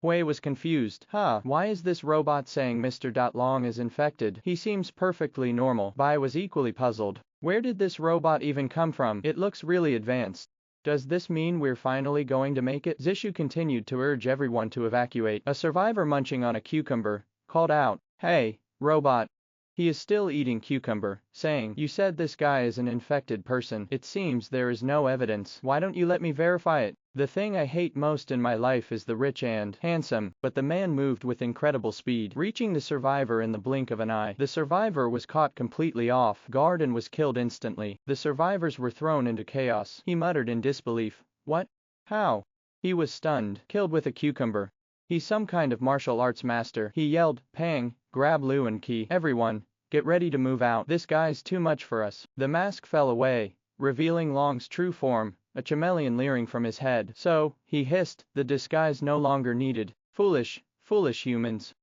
Hui was confused. Why is this robot saying Mr. Long is infected? He seems perfectly normal. Bai was equally puzzled. Where did this robot even come from? It looks really advanced. Does this mean we're finally going to make it? Zishu continued to urge everyone to evacuate. A survivor munching on a cucumber called out, "Hey, robot." He is still eating cucumber, saying, "You said this guy is an infected person. It seems there is no evidence. Why don't you let me verify it? The thing I hate most in my life is the rich and handsome." But the man moved with incredible speed, reaching the survivor in the blink of an eye. The survivor was caught completely off guard and was killed instantly. The survivors were thrown into chaos. He muttered in disbelief, "What? How?" He was stunned. Killed with a cucumber. He's some kind of martial arts master. He yelled, "Pang, grab Lu and Qi. Everyone, get ready to move out. This guy's too much for us." The mask fell away, revealing Long's true form, a chameleon leering from his head. "So," he hissed, "the disguise no longer needed. Foolish, foolish humans."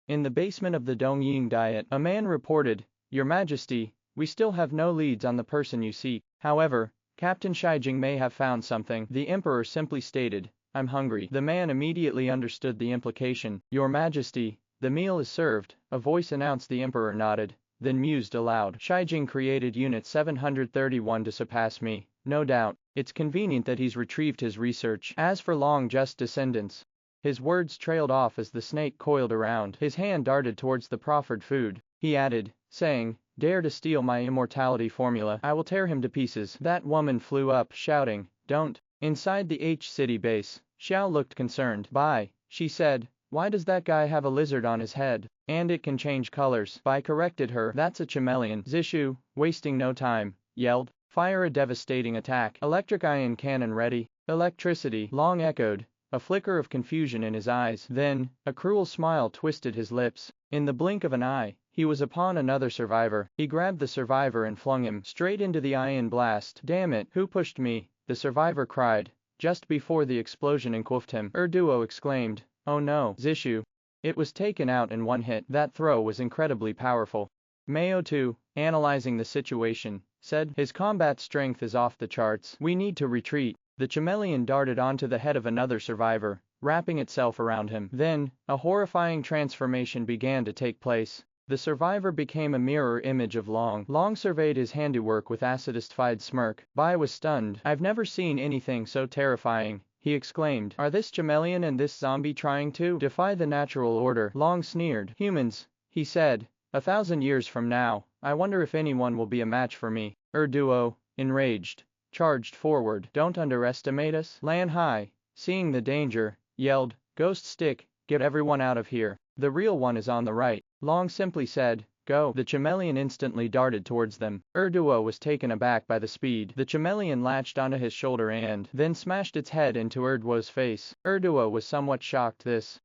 In the basement of the Dongying Diet, a man reported, "Your Majesty, we still have no leads on the person you seek. However, Captain Shijing may have found something." The Emperor simply stated, "I'm hungry." The man immediately understood the implication. "Your Majesty, the meal is served," a voice announced. The Emperor nodded, then mused aloud. "Shijing created Unit 731 to surpass me, no doubt. It's convenient that he's retrieved his research. As for long just descendants." His words trailed off as the snake coiled around. His hand darted towards the proffered food. He added, saying, "Dare to steal my immortality formula, I will tear him to pieces." That woman flew up, shouting, "Don't." Inside the H-City base, Xiao looked concerned. "Bai," she said, "why does that guy have a lizard on his head? And it can change colors." Bai corrected her, "That's a chameleon." Zishu, wasting no time, yelled, "Fire a devastating attack. Electric ion cannon ready." "Electricity," Long echoed, a flicker of confusion in his eyes. Then, a cruel smile twisted his lips. In the blink of an eye, he was upon another survivor. He grabbed the survivor and flung him straight into the ion blast. "Damn it, who pushed me?" the survivor cried, just before the explosion engulfed him. Duo exclaimed, "Oh no." Zishu. It was taken out in one hit. That throw was incredibly powerful. Mayo too, analyzing the situation, said, "His combat strength is off the charts. We need to retreat." The chameleon darted onto the head of another survivor, wrapping itself around him. Then, a horrifying transformation began to take place. The survivor became a mirror image of Long. Long surveyed his handiwork with a satisfied smirk. Bai was stunned. "I've never seen anything so terrifying," he exclaimed. "Are this chameleon and this zombie trying to defy the natural order?" Long sneered. "Humans," he said, "1,000 years from now, I wonder if anyone will be a match for me." Duo, enraged, charged forward. "Don't underestimate us." Lan Hai, seeing the danger, yelled, "Ghost stick, get everyone out of here. The real one is on the right." Long simply said, "Go." The chameleon instantly darted towards them. Duo was taken aback by the speed. The chameleon latched onto his shoulder and then smashed its head into Duo's face. Duo was somewhat shocked. This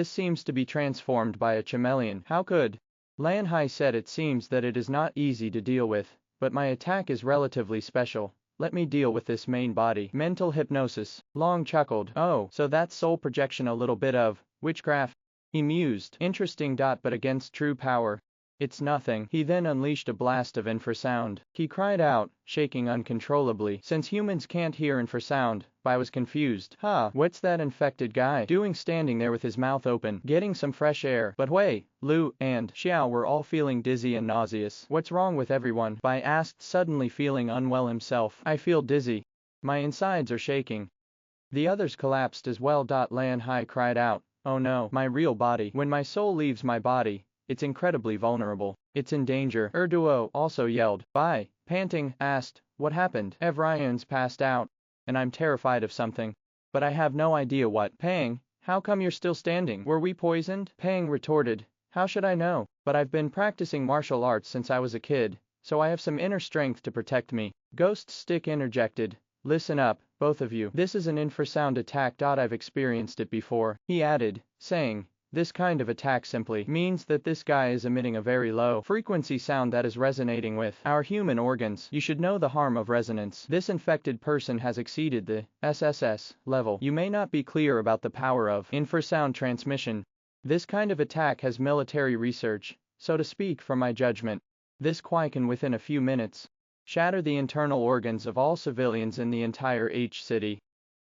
seems to be transformed by a chameleon. How could? Lan Hai said, "It seems that it is not easy to deal with, but my attack is relatively special. Let me deal with this main body." Mental hypnosis. Long chuckled. "Oh, so that's soul projection, a little bit of witchcraft." He mused. "Interesting. But against true power, it's nothing." He then unleashed a blast of infrasound. He cried out, shaking uncontrollably. Since humans can't hear infrasound, Bai was confused. What's that infected guy doing standing there with his mouth open, getting some fresh air?" But Hui, Lu, and Xiao were all feeling dizzy and nauseous. "What's wrong with everyone?" Bai asked, suddenly feeling unwell himself. "I feel dizzy. My insides are shaking." The others collapsed as well. Lan Hai cried out, "Oh no, my real body. When my soul leaves my body, it's incredibly vulnerable. It's in danger." Duo also yelled. Bai, panting, asked, "What happened?" "Evrion's passed out, and I'm terrified of something. But I have no idea what." "Pang, how come you're still standing? Were we poisoned?" Pang retorted, "How should I know? But I've been practicing martial arts since I was a kid, so I have some inner strength to protect me." Ghost Stick interjected, "Listen up, both of you. This is an infrasound attack. I've experienced it before." He added, saying, "This kind of attack simply means that this guy is emitting a very low frequency sound that is resonating with our human organs. You should know the harm of resonance. This infected person has exceeded the SSS level. You may not be clear about the power of infrasound transmission. This kind of attack has military research, so to speak, from my judgment. This Kwai can within a few minutes shatter the internal organs of all civilians in the entire H city."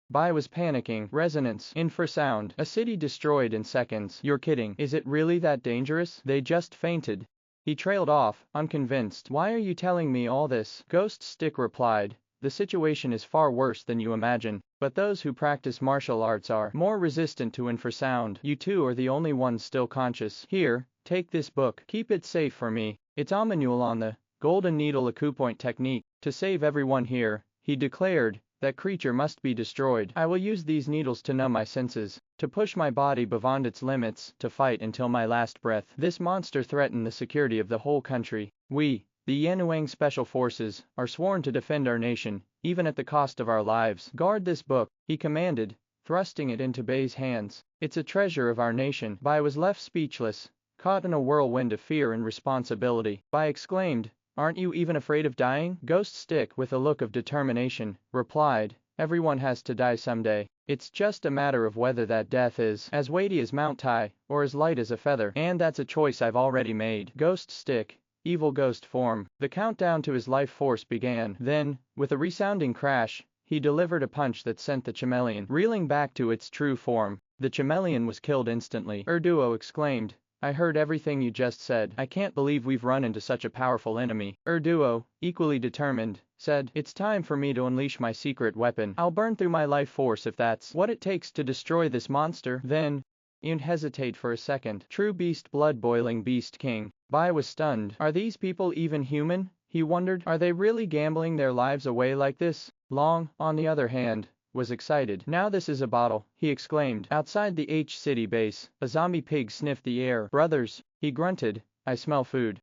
Bai was panicking. Resonance. Infrasound. A city destroyed in seconds. You're kidding. Is it really that dangerous? They just fainted. He trailed off, unconvinced. Why are you telling me all this? Ghost Stick replied. The situation is far worse than you imagine, but those who practice martial arts are more resistant to infrasound. You two are the only ones still conscious. Here, take this book. Keep it safe for me. It's a manual on the golden needle acupoint technique. To save everyone here, he declared, that creature must be destroyed. I will use these needles to numb my senses, to push my body beyond its limits, to fight until my last breath. This monster threatened the security of the whole country. We, the Yanuang Special Forces, are sworn to defend our nation, even at the cost of our lives. Guard this book, he commanded, thrusting it into Bai's hands. It's a treasure of our nation. Bai was left speechless, caught in a whirlwind of fear and responsibility. Bai exclaimed, aren't you even afraid of dying? Ghost Stick, with a look of determination, replied, everyone has to die someday. It's just a matter of whether that death is as weighty as Mount Tai, or as light as a feather. And that's a choice I've already made. Ghost Stick, evil ghost form. The countdown to his life force began. Then, with a resounding crash, he delivered a punch that sent the chameleon reeling back to its true form. The chameleon was killed instantly. Erduo exclaimed, I heard everything you just said. I can't believe we've run into such a powerful enemy. Erduo, equally determined, said, it's time for me to unleash my secret weapon. I'll burn through my life force if that's what it takes to destroy this monster. Then, you hesitate for a second. True beast, blood-boiling beast king. Bai was stunned. Are these people even human? He wondered. Are they really gambling their lives away like this? Long, on the other hand, was excited. Now this is a bottle, he exclaimed. Outside the H City base, a zombie pig sniffed the air. Brothers, he grunted, I smell food.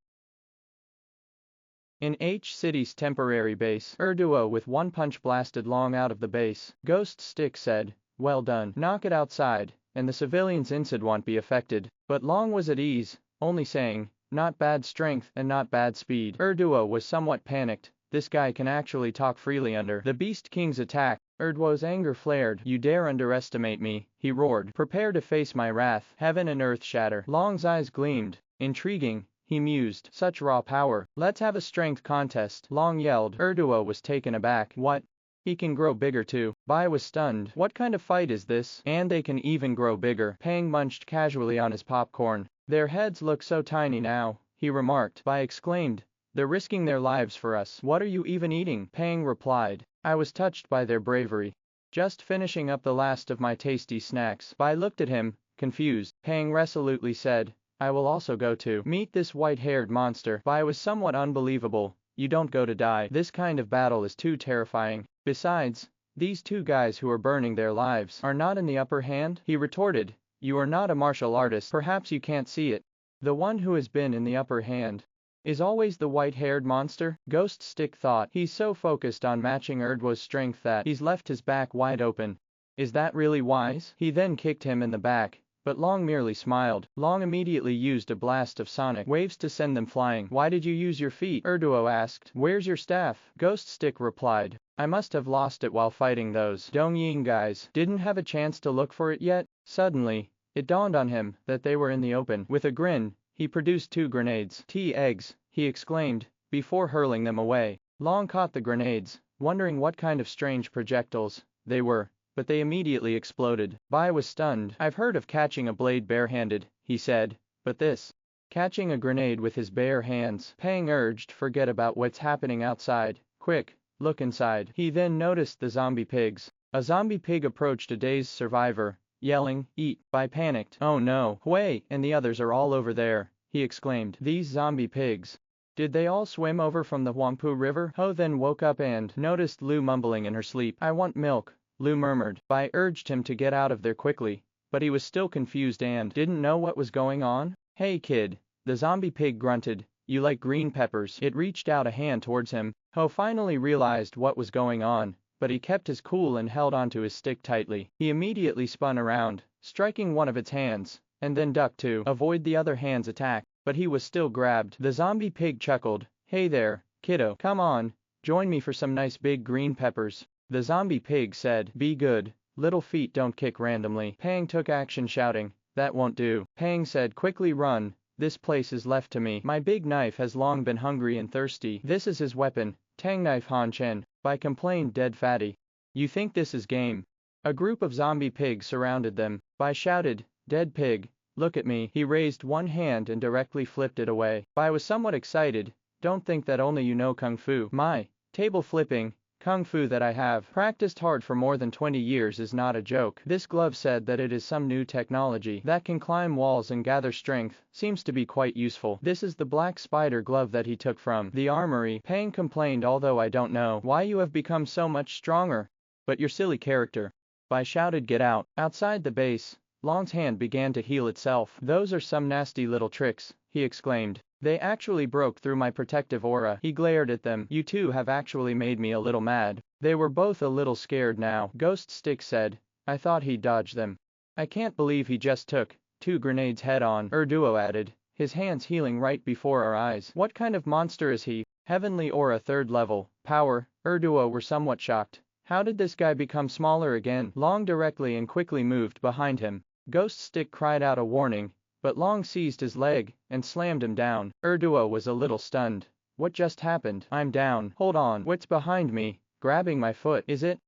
In H City's temporary base, Erduo with one punch blasted Long out of the base. Ghost Stick said, well done. Knock it outside, and the civilians inside won't be affected. But Long was at ease, only saying, not bad strength and not bad speed. Erduo was somewhat panicked. This guy can actually talk freely under the Beast King's attack. Erduo's anger flared. You dare underestimate me, he roared. Prepare to face my wrath. Heaven and earth shatter. Long's eyes gleamed. Intriguing, he mused. Such raw power. Let's have a strength contest. Long yelled. Erduo was taken aback. What? He can grow bigger too. Bai was stunned. What kind of fight is this? And they can even grow bigger. Pang munched casually on his popcorn. Their heads look so tiny now, he remarked. Bai exclaimed, they're risking their lives for us. What are you even eating? Pang replied, I was touched by their bravery. Just finishing up the last of my tasty snacks. Bai looked at him, confused. Pang resolutely said, I will also go to meet this white-haired monster. Bai was somewhat unbelievable. You don't go to die. This kind of battle is too terrifying. Besides, these two guys who are burning their lives are not in the upper hand, he retorted. You are not a martial artist. Perhaps you can't see it. The one who has been in the upper hand is always the white-haired monster. Ghost Stick thought. He's so focused on matching Erduo's strength that he's left his back wide open. Is that really wise? He then kicked him in the back, but Long merely smiled. Long immediately used a blast of sonic waves to send them flying. Why did you use your feet? Erduo asked. Where's your staff? Ghost Stick replied. I must have lost it while fighting those Dongying guys. Didn't have a chance to look for it yet. Suddenly, it dawned on him that they were in the open. With a grin, he produced 2 grenades. Eggs, he exclaimed, before hurling them away. Long caught the grenades, wondering what kind of strange projectiles they were, but they immediately exploded. Bai was stunned. I've heard of catching a blade barehanded, he said, but this, catching a grenade with his bare hands. Pang urged, forget about what's happening outside. Quick, look inside. He then noticed the zombie pigs. A zombie pig approached a dazed survivor, yelling, eat. Bai panicked. Oh no, Hui and the others are all over there, he exclaimed. These zombie pigs. Did they all swim over from the Huangpu River? Ho then woke up and noticed Lu mumbling in her sleep. I want milk, Lu murmured. Bai urged him to get out of there quickly, but he was still confused and didn't know what was going on. Hey kid, the zombie pig grunted. You like green peppers? It reached out a hand towards him. Ho finally realized what was going on, but he kept his cool and held onto his stick tightly. He immediately spun around, striking one of its hands, and then ducked to avoid the other hand's attack, but he was still grabbed. The zombie pig chuckled. Hey there, kiddo. Come on, join me for some nice big green peppers. The zombie pig said, be good, little feet don't kick randomly. Pang took action shouting, that won't do. Pang said, quickly run, this place is left to me. My big knife has long been hungry and thirsty. This is his weapon, Tang Knife Han Chen. Bai complained, dead fatty. You think this is game? A group of zombie pigs surrounded them. Bai shouted, "Dead pig, look at me." He raised one hand and directly flipped it away. Bai was somewhat excited. "Don't think that only you know kung fu. My table flipping kung fu that I have practiced hard for more than 20 years is not a joke." This glove said that it is some new technology that can climb walls and gather strength, seems to be quite useful. "This is the black spider glove that he took from the armory," Pang complained, "although I don't know why you have become so much stronger. But your silly character." Bai shouted, "Get out." Outside the base, Long's hand began to heal itself. "Those are some nasty little tricks," he exclaimed. "They actually broke through my protective aura." He glared at them. "You two have actually made me a little mad." They were both a little scared now. Ghost Stick said, "I thought he'd dodge them." "I can't believe he just took 2 grenades head on," Duo added, his hands healing right before our eyes. "What kind of monster is he? Heavenly aura 3rd level power." Duo were somewhat shocked. How did this guy become smaller again? Long directly and quickly moved behind him. Ghost Stick cried out a warning, but Long seized his leg and slammed him down. Duo was a little stunned. "What just happened? I'm down." "Hold on, what's behind me? Grabbing my foot, is it?"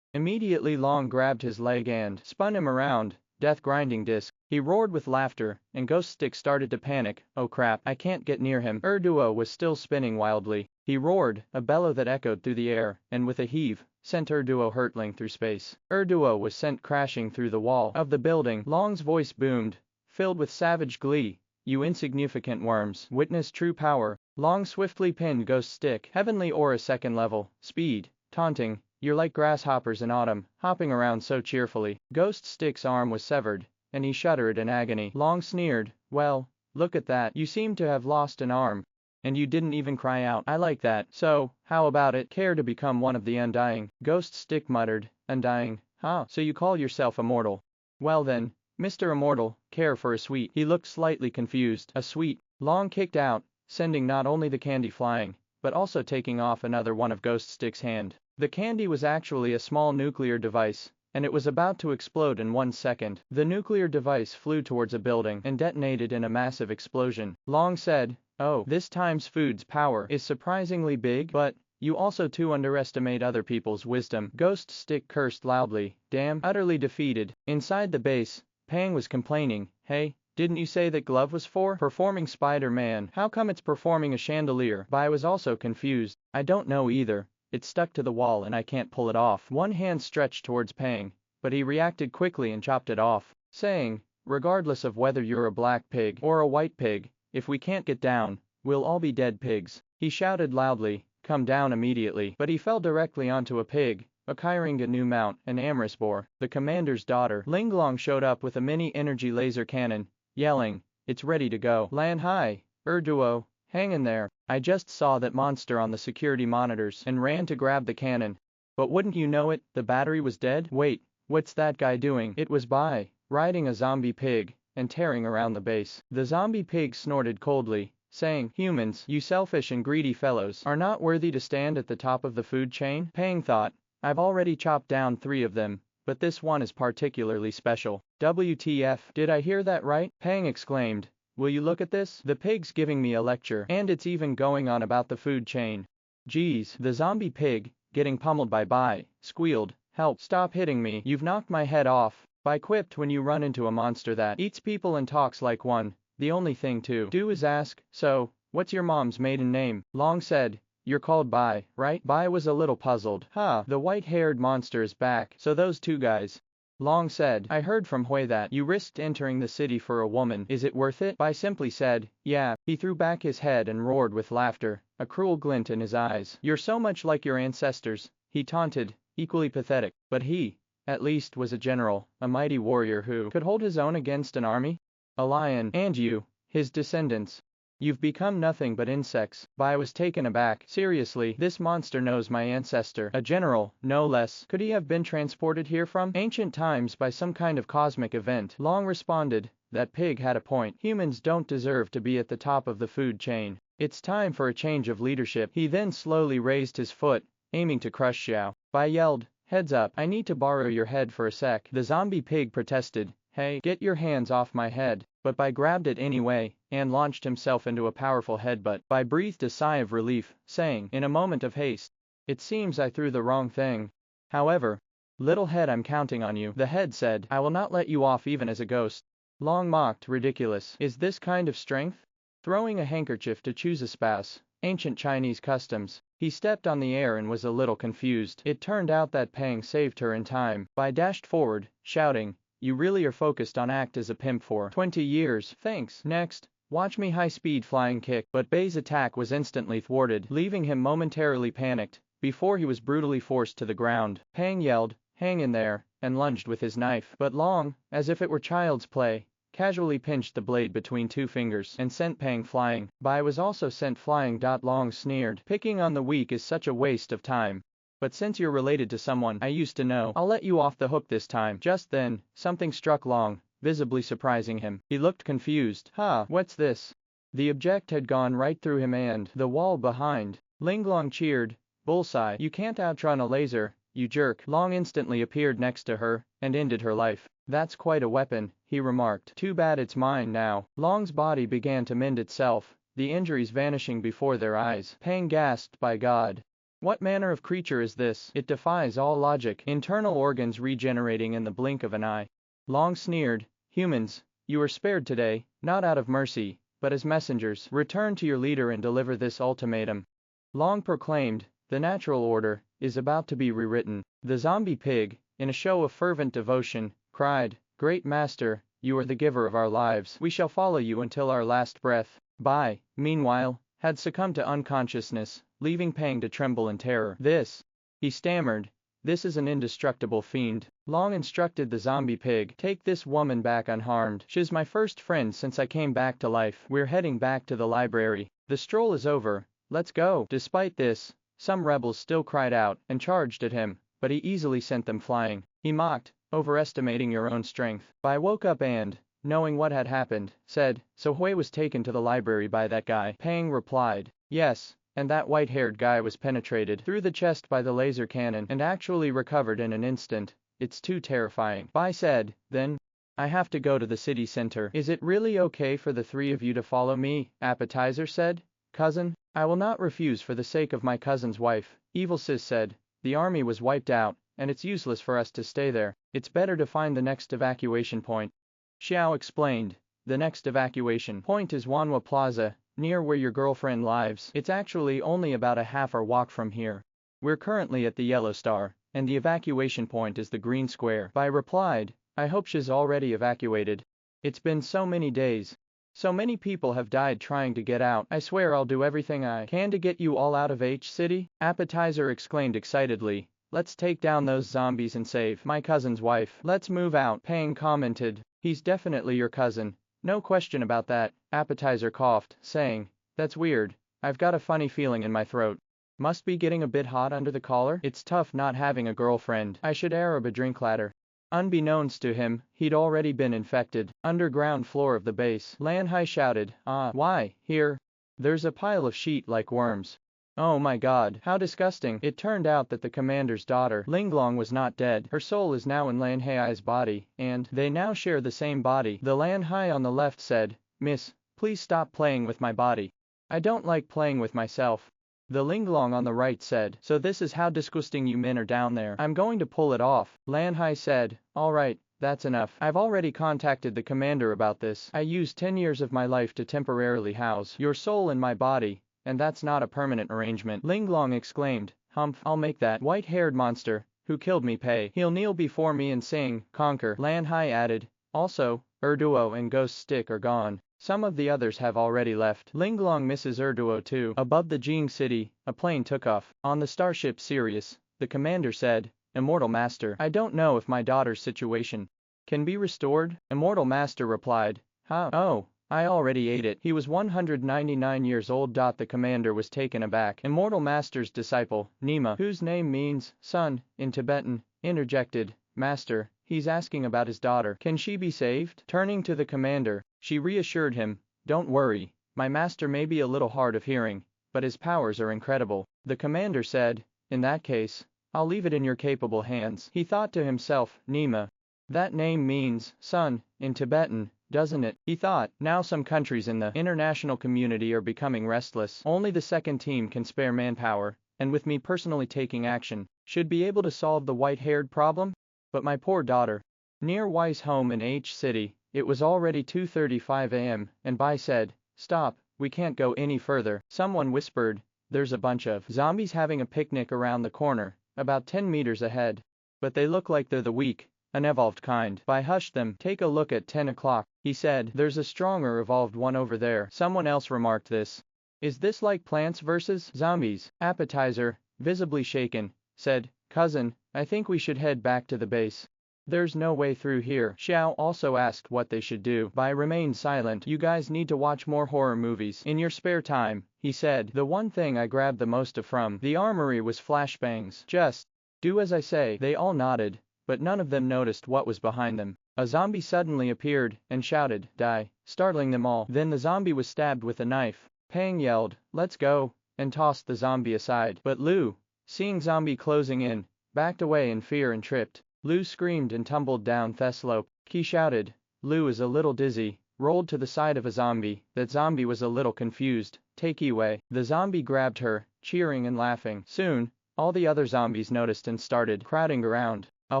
Immediately Long grabbed his leg and spun him around. "Death grinding disc." He roared with laughter, and Ghost Stick started to panic. "Oh crap, I can't get near him." Duo was still spinning wildly. He roared, a bellow that echoed through the air, and with a heave, sent Duo hurtling through space. Duo was sent crashing through the wall of the building. Long's voice boomed, filled with savage glee. "You insignificant worms, witness true power." Long swiftly pinned Ghost Stick. Heavenly aura 2nd level speed, taunting. "You're like grasshoppers in autumn, hopping around so cheerfully." Ghost Stick's arm was severed, and he shuddered in agony. Long sneered, "Well, look at that. You seem to have lost an arm. And you didn't even cry out. I like that. So, how about it? Care to become one of the Undying?" Ghost Stick muttered, "Undying? Huh? So you call yourself immortal? Well then, Mr. Immortal, care for a sweet?" He looked slightly confused. "A sweet?" Long kicked out, sending not only the candy flying, but also taking off another one of Ghost Stick's hand. The candy was actually a small nuclear device, and it was about to explode in 1 second. The nuclear device flew towards a building and detonated in a massive explosion. Long said, "Oh, this time's food's power is surprisingly big, but you also too underestimate other people's wisdom." Ghost Stick cursed loudly. "Damn." Utterly defeated. Inside the base, Pang was complaining, "Hey, didn't you say that glove was for performing Spider-Man? How come it's performing a chandelier?" Bai was also confused. "I don't know either. It's stuck to the wall and I can't pull it off." One hand stretched towards Pang, but he reacted quickly and chopped it off, saying, "Regardless of whether you're a black pig or a white pig, if we can't get down, we'll all be dead pigs." He shouted loudly, "Come down immediately." But he fell directly onto a pig, a Kyringa new mount, an Amorous boar. The commander's daughter, Linglong, showed up with a mini-energy laser cannon, yelling, "It's ready to go. Land high, Duo, hang in there." I just saw that monster on the security monitors and ran to grab the cannon. But wouldn't you know it, the battery was dead. "Wait, what's that guy doing?" It was Bai, riding a zombie pig and tearing around the base. The zombie pig snorted coldly, saying, "Humans, you selfish and greedy fellows, are not worthy to stand at the top of the food chain." Pang thought, "I've already chopped down 3 of them, but this one is particularly special." "WTF, did I hear that right?" Pang exclaimed. "Will you look at this? The pig's giving me a lecture, and it's even going on about the food chain." "Geez." The zombie pig, getting pummeled by Bai, squealed, "Help, stop hitting me. You've knocked my head off." Bai quipped, "When you run into a monster that eats people and talks like one, the only thing to do is ask, 'So, what's your mom's maiden name?'" Long said, "You're called Bai, right?" Bai was a little puzzled. "Huh, the white-haired monster is back. So those 2 guys." Long said, "I heard from Hui that you risked entering the city for a woman. Is it worth it?" Bai simply said, "Yeah." He threw back his head and roared with laughter, a cruel glint in his eyes. "You're so much like your ancestors," he taunted, equally pathetic. But he, at least, was a general, a mighty warrior who could hold his own against an army. A lion, and you, his descendants. You've become nothing but insects." Bai was taken aback. "Seriously, this monster knows my ancestor, a general, no less. Could he have been transported here from ancient times by some kind of cosmic event?" Long responded, "That pig had a point. Humans don't deserve to be at the top of the food chain. It's time for a change of leadership." He then slowly raised his foot, aiming to crush Xiao. Bai yelled, "Heads up, I need to borrow your head for a sec." The zombie pig protested, "Hey, get your hands off my head." But Bai grabbed it anyway, and launched himself into a powerful headbutt. Bai breathed a sigh of relief, saying, in a moment of haste, "It seems I threw the wrong thing." However, Little head, I'm counting on you. The head said, I will not let you off even as a ghost. Long mocked, ridiculous. Is this kind of strength? Throwing a handkerchief to choose a spouse. Ancient Chinese customs. He stepped on the air and was a little confused. It turned out that Pang saved her in time. Bai dashed forward, shouting, you really are focused on act as a pimp for 20 years. Thanks. Next, watch me high-speed flying kick. But Bai's attack was instantly thwarted, leaving him momentarily panicked, before he was brutally forced to the ground. Pang yelled, hang in there, and lunged with his knife. But Long, as if it were child's play, casually pinched the blade between two fingers and sent Pang flying. Bai was also sent flying. Long sneered, picking on the weak is such a waste of time. But since you're related to someone I used to know, I'll let you off the hook this time. Just then, something struck Long, visibly surprising him. He looked confused. What's this? The object had gone right through him and the wall behind. Linglong cheered, bullseye, you can't outrun a laser, you jerk. Long instantly appeared next to her and ended her life. That's quite a weapon, he remarked. Too bad it's mine now. Long's body began to mend itself, the injuries vanishing before their eyes. Pang gasped, by God. What manner of creature is this? It defies all logic. Internal organs regenerating in the blink of an eye. Long sneered, humans, you are spared today, not out of mercy, but as messengers. Return to your leader and deliver this ultimatum. Long proclaimed, the natural order is about to be rewritten. The zombie pig, in a show of fervent devotion, cried, great master, you are the giver of our lives. We shall follow you until our last breath. Bai, meanwhile, had succumbed to unconsciousness, leaving Pang to tremble in terror. This, he stammered, this is an indestructible fiend. Long instructed the zombie pig, take this woman back unharmed. She's my first friend since I came back to life. We're heading back to the library. The stroll is over, let's go. Despite this, some rebels still cried out and charged at him, but he easily sent them flying. He mocked, overestimating your own strength. Bai woke up and, knowing what had happened, said, so Hui was taken to the library by that guy. Pang replied, yes, and that white-haired guy was penetrated through the chest by the laser cannon and actually recovered in an instant. It's too terrifying. Bai said, then, I have to go to the city center. Is it really okay for the three of you to follow me? Appetizer said, cousin, I will not refuse for the sake of my cousin's wife. Evil Sis said, the army was wiped out, and it's useless for us to stay there. It's better to find the next evacuation point. Xiao explained, the next evacuation point is Wanhua Plaza, near where your girlfriend lives. It's actually only about a half-hour walk from here. We're currently at the Yellow Star, and the evacuation point is the Green Square. Bai replied, I hope she's already evacuated. It's been so many days. So many people have died trying to get out. I swear I'll do everything I can to get you all out of H City. Appetizer exclaimed excitedly, let's take down those zombies and save my cousin's wife. Let's move out. Pang commented, he's definitely your cousin. No question about that. Appetizer coughed, saying, that's weird. I've got a funny feeling in my throat. Must be getting a bit hot under the collar. It's tough not having a girlfriend. I should Arab a drink ladder. Unbeknownst to him, he'd already been infected. Underground floor of the base. Lan Hai shouted, why, here? There's a pile of sheet like worms. Oh my god, how disgusting. It turned out that the commander's daughter, Linglong, was not dead. Her soul is now in Lan Hai's body, and they now share the same body. The Lan Hai on the left said, Miss, please stop playing with my body. I don't like playing with myself. The Linglong on the right said, so this is how disgusting you men are down there. I'm going to pull it off. Lan Hai said, alright, that's enough. I've already contacted the commander about this. I used 10 years of my life to temporarily house your soul in my body, and that's not a permanent arrangement. Linglong exclaimed, humph, I'll make that white-haired monster, who killed me pay. He'll kneel before me and sing, conquer. Lan Hai added, also, Erduo and Ghost Stick are gone. Some of the others have already left. Linglong misses Erduo too. Above the Jing city, a plane took off. On the starship Sirius, the commander said, Immortal Master, I don't know if my daughter's situation can be restored. Immortal Master replied, oh, I already ate it. He was 199 years old. The commander was taken aback. Immortal Master's disciple, Nima, whose name means son in Tibetan, interjected, Master, he's asking about his daughter. Can she be saved? Turning to the commander, she reassured him, don't worry, my master may be a little hard of hearing, but his powers are incredible. The commander said, in that case, I'll leave it in your capable hands. He thought to himself, Nima. That name means son in Tibetan, doesn't it? He thought, now some countries in the international community are becoming restless. Only the second team can spare manpower, and with me personally taking action, Should be able to solve the white-haired problem? But my poor daughter. Near Wei's home in H City, it was already 2:35 a.m., and Bai said, "Stop, we can't go any further." Someone whispered, "There's a bunch of zombies having a picnic around the corner, about 10 meters ahead. But they look like they're the weak, unevolved kind." Bai hushed them. "Take a look at 10 o'clock, he said. "There's a stronger evolved one over there." Someone else remarked this. "Is this like Plants vs. Zombies?" Appetizer, visibly shaken, said, "Cousin, I think we should head back to the base. There's no way through here." Xiao also asked what they should do. Bai remained silent. "You guys need to watch more horror movies in your spare time," he said. "The one thing I grabbed the most from the armory was flashbangs. Just do as I say." They all nodded, but none of them noticed what was behind them. A zombie suddenly appeared and shouted, "Die," startling them all. Then the zombie was stabbed with a knife. Pang yelled, "Let's go," and tossed the zombie aside. But Lu, seeing zombie closing in, backed away in fear and tripped. Lu screamed and tumbled down the slope. He shouted. Lu is a little dizzy, rolled to the side of a zombie. That zombie was a little confused. "Take away." The zombie grabbed her, cheering and laughing. Soon, all the other zombies noticed and started crowding around. A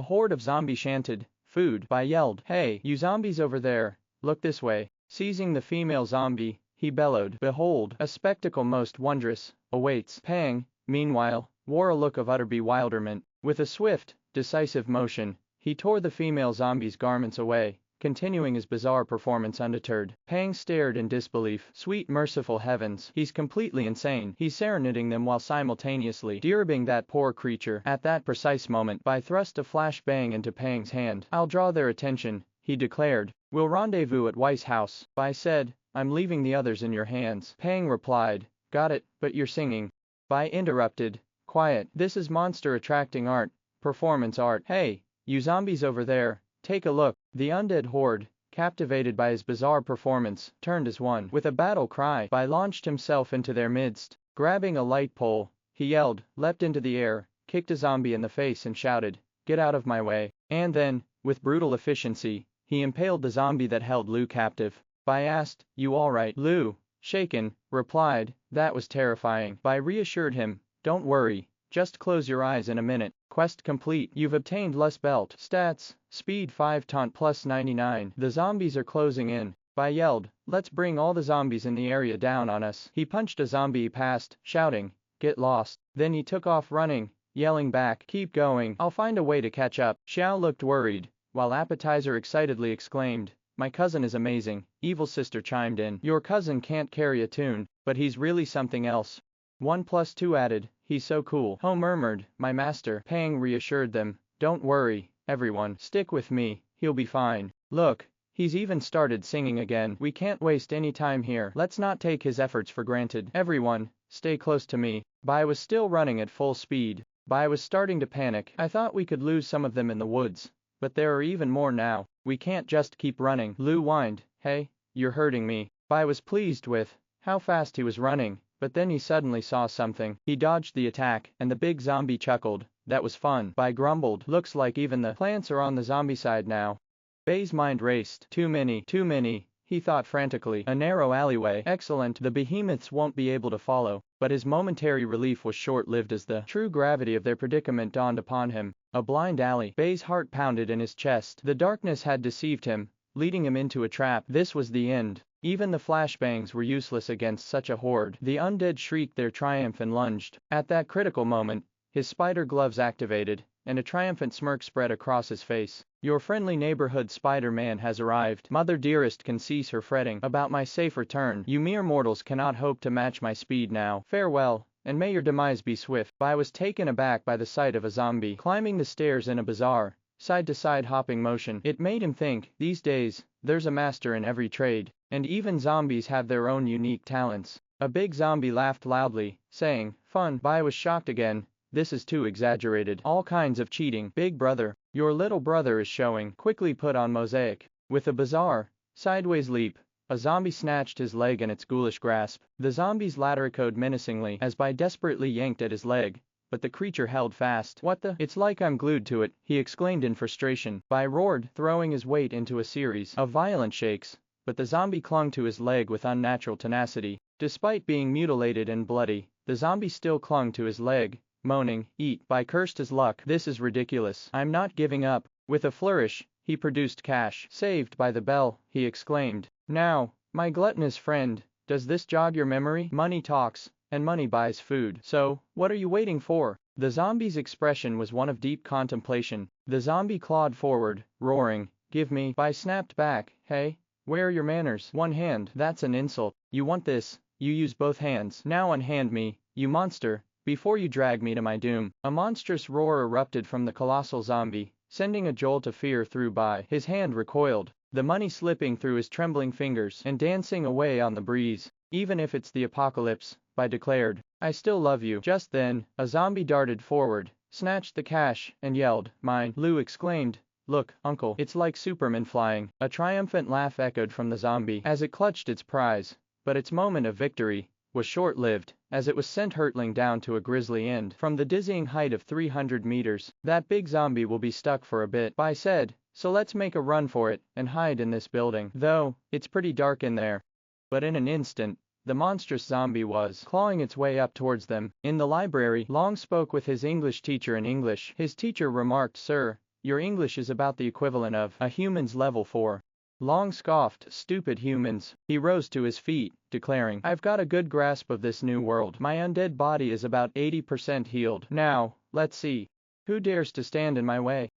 horde of zombies chanted, "Food!" Bai yelled, "Hey, you zombies over there, look this way." Seizing the female zombie, he bellowed, "Behold, a spectacle most wondrous awaits." Pang, meanwhile, wore a look of utter bewilderment. With a swift, decisive motion, he tore the female zombie's garments away, continuing his bizarre performance undeterred. Pang stared in disbelief. Sweet merciful heavens, he's completely insane. He's serenading them while simultaneously deribing that poor creature. At that precise moment, Bai thrust a flashbang into Pang's hand. "I'll draw their attention," he declared. "We'll rendezvous at Wei's house." Bai said, "I'm leaving the others in your hands." Pang replied, "Got it, but you're singing." Bai interrupted, "Quiet, this is monster attracting art, performance art. Hey, you zombies over there, take a look." The undead horde, captivated by his bizarre performance, turned as one. With a battle cry, Bai launched himself into their midst. Grabbing a light pole, he yelled, leapt into the air, kicked a zombie in the face and shouted, "Get out of my way." And then, with brutal efficiency, he impaled the zombie that held Lu captive. Bai asked, "You alright?" Lu, shaken, replied, "That was terrifying." Bai reassured him, "Don't worry, just close your eyes in a minute." Quest complete. You've obtained Lust Belt. Stats, Speed 5 Taunt plus 99. The zombies are closing in. Bai yelled, "Let's bring all the zombies in the area down on us." He punched a zombie he passed, shouting, "Get lost." Then he took off running, yelling back, "Keep going, I'll find a way to catch up." Xiao looked worried, while Appetizer excitedly exclaimed, "My cousin is amazing." Evil Sister chimed in, "Your cousin can't carry a tune, but he's really something else." 1+2 added, "He's so cool." Ho murmured, "My master." Pang reassured them, "Don't worry, everyone, stick with me, he'll be fine. Look, he's even started singing again." "We can't waste any time here. Let's not take his efforts for granted. Everyone, stay close to me." Bai was still running at full speed. Bai was starting to panic. "I thought we could lose some of them in the woods, but there are even more now. We can't just keep running." Lu whined, "Hey, you're hurting me." Bai was pleased with how fast he was running, but then he suddenly saw something. He dodged the attack, and the big zombie chuckled. "That was fun." Bai grumbled, "Looks like even the plants are on the zombie side now." Bai's mind raced. Too many, he thought frantically. A narrow alleyway. Excellent. The behemoths won't be able to follow. But his momentary relief was short-lived as the true gravity of their predicament dawned upon him. A blind alley. Bai's heart pounded in his chest. The darkness had deceived him, leading him into a trap. This was the end. Even the flashbangs were useless against such a horde. The undead shrieked their triumph and lunged. At that critical moment, his spider gloves activated, and a triumphant smirk spread across his face. "Your friendly neighborhood Spider-Man has arrived. Mother dearest can cease her fretting about my safe return. You mere mortals cannot hope to match my speed now. Farewell, and may your demise be swift." Bai was taken aback by the sight of a zombie climbing the stairs in a bizarre, side-to-side hopping motion. It made him think, these days, there's a master in every trade, and even zombies have their own unique talents. A big zombie laughed loudly, saying, "Fun." Bai was shocked again. This is too exaggerated. All kinds of cheating. "Big brother, your little brother is showing." Quickly put on mosaic. With a bizarre, sideways leap, a zombie snatched his leg in its ghoulish grasp. The zombies latter echoed menacingly as Bai desperately yanked at his leg, but the creature held fast. "What the? It's like I'm glued to it," he exclaimed in frustration. Bai roared, throwing his weight into a series of violent shakes, but the zombie clung to his leg with unnatural tenacity. Despite being mutilated and bloody, the zombie still clung to his leg, moaning, "Eat." Bai cursed his luck. "This is ridiculous. I'm not giving up." With a flourish, he produced cash. "Saved by the bell," he exclaimed. "Now, my gluttonous friend, does this jog your memory? Money talks, and money buys food. So, what are you waiting for?" The zombie's expression was one of deep contemplation. The zombie clawed forward, roaring, "Give me." Bai snapped back, "Hey, where are your manners? One hand, that's an insult. You want this, you use both hands. Now unhand me, you monster, before you drag me to my doom." A monstrous roar erupted from the colossal zombie, sending a jolt of fear through Bai. His hand recoiled, the money slipping through his trembling fingers and dancing away on the breeze. "Even if it's the apocalypse," Bai declared, "I still love you." Just then, a zombie darted forward, snatched the cash, and yelled, "Mine!" Lou exclaimed, "Look, Uncle, it's like Superman flying." A triumphant laugh echoed from the zombie as it clutched its prize, but its moment of victory was short-lived, as it was sent hurtling down to a grisly end. From the dizzying height of 300 meters, "That big zombie will be stuck for a bit," Bai said, "so let's make a run for it and hide in this building. Though, it's pretty dark in there." But in an instant, the monstrous zombie was clawing its way up towards them. In the library, Long spoke with his English teacher in English. His teacher remarked, "Sir, your English is about the equivalent of a human's level 4. Long scoffed, "Stupid humans." He rose to his feet, declaring, "I've got a good grasp of this new world. My undead body is about 80% healed. Now, let's see. Who dares to stand in my way?"